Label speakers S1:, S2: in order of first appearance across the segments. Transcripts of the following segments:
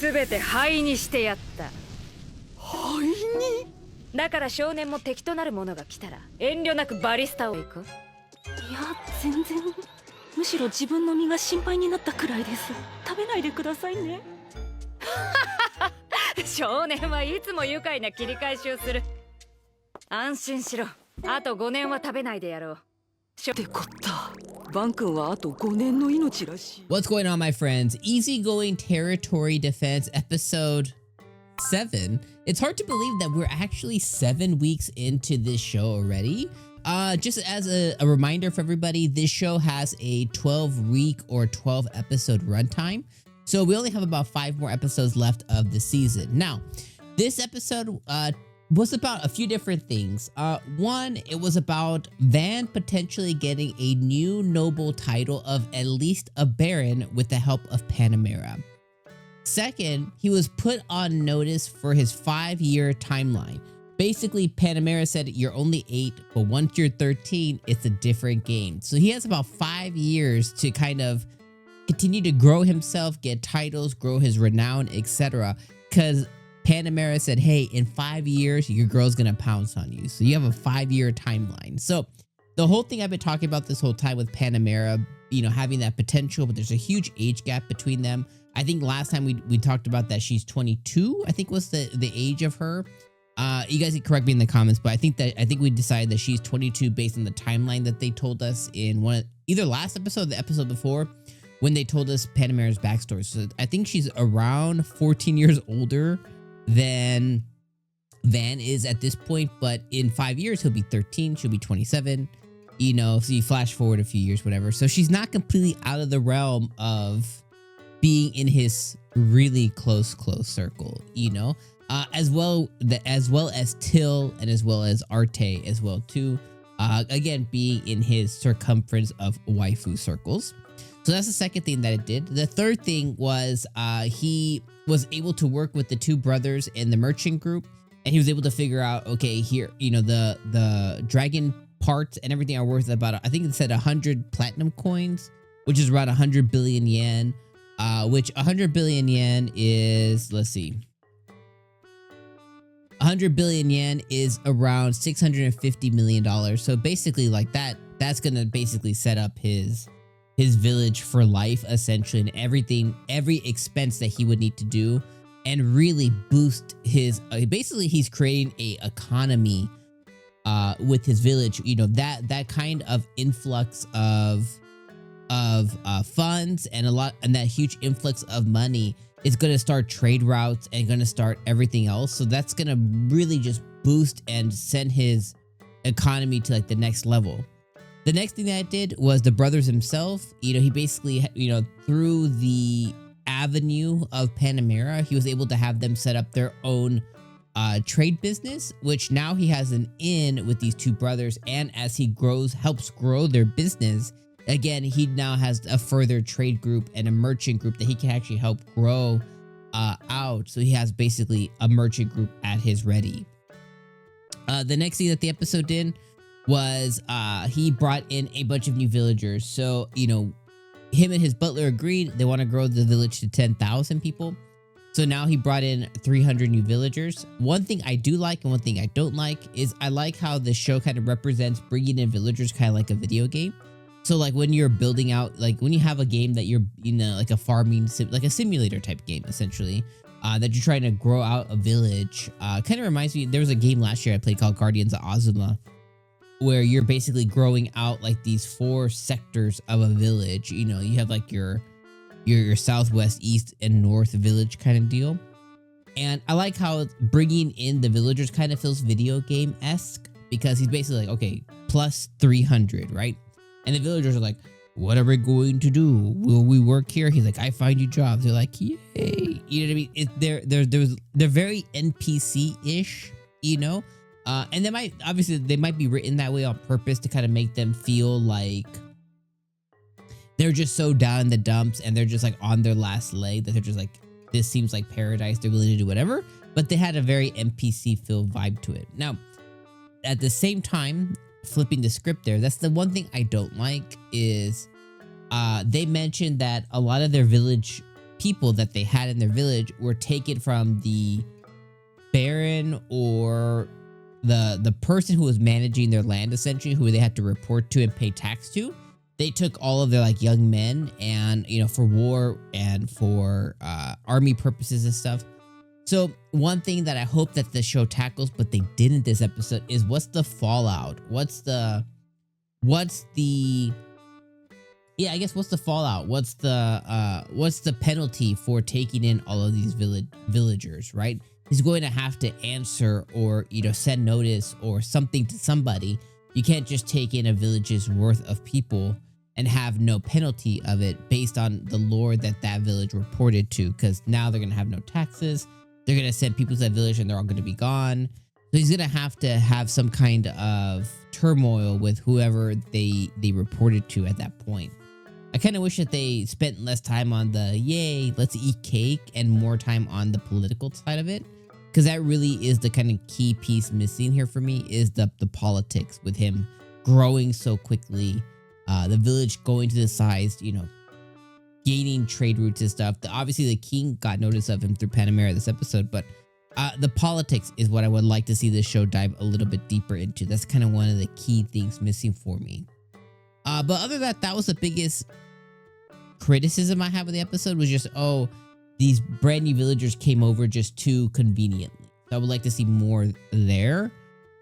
S1: 全て灰にしてやった。
S2: 灰に？
S1: だから少年も敵となる者が来たら遠慮なくバリスタを行こう。
S3: いや、全然。むしろ自分の身が心配になったくらいです。食べないでくださいね。
S1: 少年はいつも愉快な切り返しをする。安心しろ。あと5年は食べないでやろう。
S2: ってこった。バン君はあと5年の命らしい。
S4: What's going on, my friends? Easygoing Territory Defense episode 7. It's hard to believe that we're actually 7 weeks into this show already. Just as a reminder for everybody, this show has a 12-week or 12-episode runtime. So we only have about 5 more episodes left of the season. Now, this episode was about a few different things. One, it was about Van potentially getting a new noble title of at least a baron with the help of Panamera. Second, he was put on notice for his 5-year timeline. Basically, Panamera said you're only 8, but once you're 13, it's a different game. So he has about 5 years to kind of continue to grow himself, get titles, grow his renown, etc. Because Panamera said, hey, in 5 years, your girl's gonna pounce on you. So you have a 5-year timeline. So the whole thing I've been talking about this whole time with Panamera, you know, having that potential, but there's a huge age gap between them. I think last time we talked about that she's 22, I think was the age of her. You guys can correct me in the comments, but I think we decided that she's 22 based on the timeline that they told us in either last episode or the episode before when they told us Panamera's backstory. So I think she's around 14 years older than Van is at this point, but in 5 years he'll be 13, she'll be 27, you know, so you flash forward a few years, whatever. So she's not completely out of the realm of being in his really close circle, you know. As well as Till and as well as Arte as well too. Again, being in his circumference of waifu circles. So that's the second thing that it did. The third thing was he was able to work with the 2 brothers in the merchant group, and he was able to figure out, okay, here, you know, the dragon parts and everything are worth about, I think it said 100 platinum coins, which is around 100 billion yen, which 100 billion yen is, let's see, 100 billion yen is around $650 million. So basically like that's going to basically set up his village for life, essentially, and every expense that he would need to do and really boost his, basically he's creating a economy with his village, you know, that kind of influx of funds and that huge influx of money is going to start trade routes and going to start everything else. So that's going to really just boost and send his economy to like the next level. The next thing that it did was the brothers himself, you know, he basically, you know, through the avenue of Panamera, he was able to have them set up their own trade business, which now he has an in with these 2 brothers. And as he helps grow their business, again, he now has a further trade group and a merchant group that he can actually help grow out. So he has basically a merchant group at his ready. The next thing that the episode did was he brought in a bunch of new villagers. So, you know, him and his butler agreed they want to grow the village to 10,000 people. So now he brought in 300 new villagers. One thing I do like and one thing I don't like is I like how the show kind of represents bringing in villagers kind of like a video game. So like when you're building out, like when you have a game that you're, you know, like a farming, like a simulator type game, essentially, that you're trying to grow out a village. Kind of reminds me, there was a game last year I played called Guardians of Azuma, where you're basically growing out like these 4 sectors of a village. You know, you have like your southwest, east, and north village kind of deal. And I like how bringing in the villagers kind of feels video game-esque, because he's basically like, okay, plus 300, right? And the villagers are like, what are we going to do? Will we work here? He's like, I find you jobs. They're like, yay. You know what I mean? They're very NPC-ish, you know? And they might be written that way on purpose to kind of make them feel like they're just so down in the dumps and they're just like on their last leg that they're just like, this seems like paradise. They're willing to do whatever. But they had a very NPC feel vibe to it. Now, at the same time, flipping the script there, that's the one thing I don't like is they mentioned that a lot of their village people that they had in their village were taken from the baron or the person who was managing their land, essentially, who they had to report to and pay tax to. They took all of their like young men and, you know, for war and for army purposes and stuff. So one thing that I hope that the show tackles, but they didn't this episode, is what's the fallout? What's the yeah, I guess what's the fallout? What's the penalty for taking in all of these villagers, right? He's going to have to answer or, you know, send notice or something to somebody. You can't just take in a village's worth of people and have no penalty of it based on the lore that that village reported to, because now they're going to have no taxes. They're going to send people to that village and they're all going to be gone. So he's going to have some kind of turmoil with whoever they reported to at that point. I kind of wish that they spent less time on the yay, let's eat cake, and more time on the political side of it. Because that really is the kind of key piece missing here for me, is the politics with him growing so quickly. The village going to the size, you know, gaining trade routes and stuff. Obviously, the king got notice of him through Panamera this episode, but the politics is what I would like to see this show dive a little bit deeper into. That's kind of one of the key things missing for me. But other than that, that was the biggest criticism I have of the episode, was just, oh, these brand new villagers came over just too conveniently. So I would like to see more there.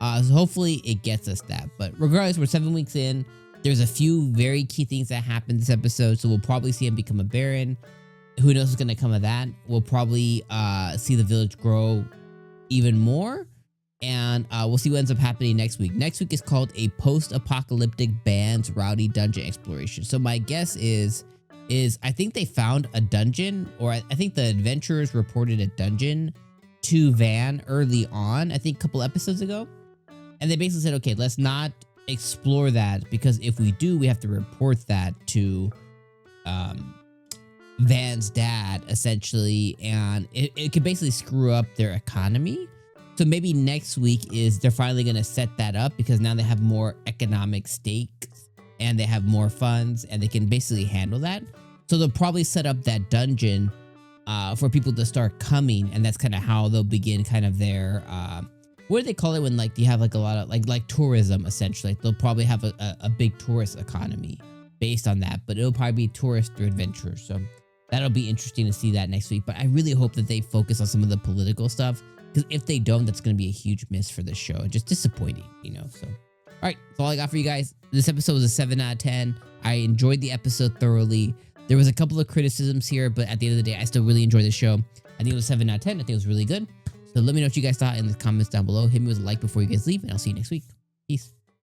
S4: So hopefully it gets us that. But regardless, we're 7 weeks in. There's a few very key things that happened this episode. So we'll probably see him become a baron. Who knows what's going to come of that? We'll probably see the village grow even more. And we'll see what ends up happening next week. Next week is called A Post-Apocalyptic Band's Rowdy Dungeon Exploration. So my guess is I think they found a dungeon, or I think the adventurers reported a dungeon to Van early on, I think a couple episodes ago. And they basically said, okay, let's not explore that, because if we do, we have to report that to Van's dad, essentially, and it could basically screw up their economy. So maybe next week is they're finally going to set that up, because now they have more economic stakes and they have more funds and they can basically handle that. So they'll probably set up that dungeon for people to start coming, and that's kind of how they'll begin kind of their what do they call it when like you have like a lot of like tourism, essentially. Like they'll probably have a big tourist economy based on that, but it'll probably be tourists through adventurers. So that'll be interesting to see that next week. But I really hope that they focus on some of the political stuff, because if they don't, that's going to be a huge miss for the show. Just disappointing, you know. So all right, that's all I got for you guys. This episode was a 7 out of 10. I enjoyed the episode thoroughly. There was a couple of criticisms here, but at the end of the day, I still really enjoyed the show. I think it was 7 out of 10. I think it was really good. So let me know what you guys thought in the comments down below. Hit me with a like before you guys leave, and I'll see you next week. Peace.